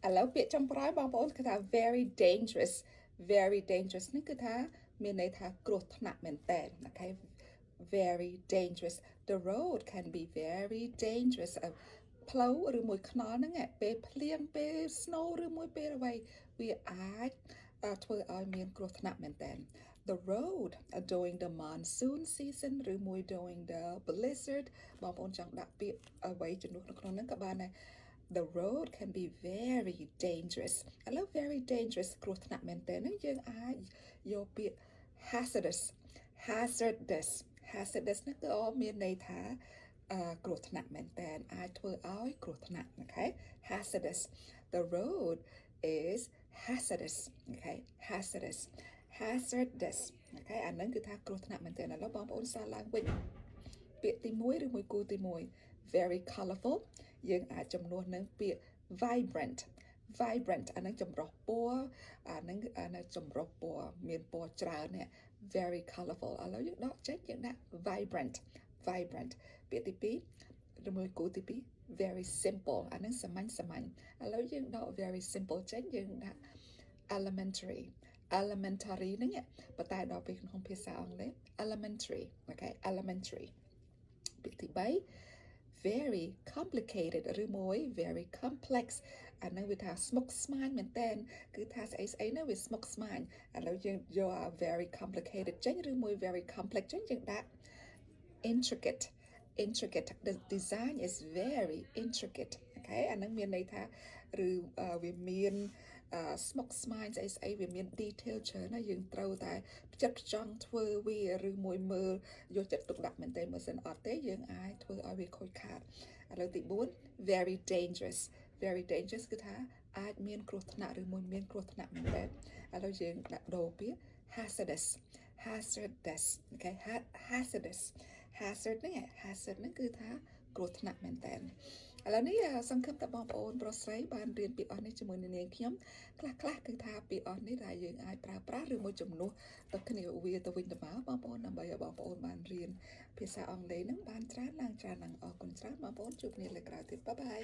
ឥឡូវពាក្យចុងក្រោយបងប្អូនគឺថា very dangerous very dangerous នេះគឺថាមានន័យថាគ្រោះថ្នាក់មែនតើអូខេ very dangerous the road can be very dangerous ផ្លូវឬមួយខ្នល់ហ្នឹងពេលភ្លៀងពេល snow ឬមួយពេលអ្វីវាអាចធ្វើឲ្យមានគ្រោះថ្នាក់មែនតើ the road during the monsoon season ឬមួយ during the blizzard បងប្អូនចង់ដាក់ពាក្យអ្វីជំនួសនៅក្នុងហ្នឹងក៏បានដែរ the road can be very dangerous ឥឡូវ very dangerous គ្រោះថ្នាក់មែនតើហ្នឹងយើងអាចយកពាក្យ hazardous hazardous hazardous ហ្នឹងគឺមានន័យថាគ្រោះថ្នាក់មែនតើអាចធ្វើឲ្យគ្រោះថ្នាក់អូខេ hazardous the road is hazardous okay hazardous hazardous អូខេអាហ្នឹងគឺថាគ្រោះថ្នាក់មែនតើឥឡូវបងប្អូនសាកឡើងវិញពាក្យទី1ឬមួយគូទី1 very colorful យើងអាចចំនួននឹងពាក្យ vibrant vibrant អានឹងចម្រុះពណ៌អានឹងចម្រុះពណ៌មានពណ៌ច្រើននេះ very colorful ឥឡូវយើងដកចេញយើងដាក់ vibrant vibrant ពាក្យទី2ឬមួយគូទី2 very simple អានឹងសាមញ្ញឥឡូវយើងដក very simple ចេញយើងដាក់ elementary elementary ហ្នឹងប៉ុន្តែដល់ពេលក្នុងភាសាអង់គ្លេស elementary អូខេ elementary ពាក្យទី3 very complicated ឬមួយ very complex អានឹងវាថាស្មុគស្មាញមែនតើគឺថាស្អីហ្នឹងវាស្មុគស្មាញឥឡូវយើងយក very complicated ចេញឬមួយ very complex ចេញយើងដាក់ intricate intricate the design is very intricate អូខេអានឹងមានន័យថាឬវាមានស្មុគស្មាញស្អីវាមាន detail ច្រើនណាយើងត្រូវតែផ្ចិតផ្ចង់ធ្វើវាឬមួយមើលយកចិត្តទុកដាក់មែនទេបើសិនអត់ទេយើងអាចធ្វើឲ្យវាខូចខាតឥឡូវទី4 very dangerous very dangerous គឺថាអាចមានគ្រោះថ្នាក់ឬមួយមានគ្រោះថ្នាក់មែនទេឥឡូវយើងដាក់ដូរពាក្យ hazardous hazardous អូខេ hazardous hazard ហ្នឹង hazard ហ្នឹងគឺថាគ្រោះថ្នាក់មែនតើឥឡូវនេះសង្ឃឹមថាបងប្អូនប្រុសស្រីបានរៀនពាក្យអស់នេះជាមួយនឹងនាងខ្ញុំខ្លះគឺថាពាក្យអស់នេះដែលយើងអាចប្រើប្រាស់ឬមួយជំនួសទៅគ្នាវាទៅវិញទៅមកបងប្អូនដើម្បីឲ្យបងប្អូនបានរៀនភាសាអង់គ្លេសហ្នឹងបានច្រើនឡើងអរគុណច្រើនបងប្អូនជួបគ្នាលើកក្រោយទៀតបាយបាយ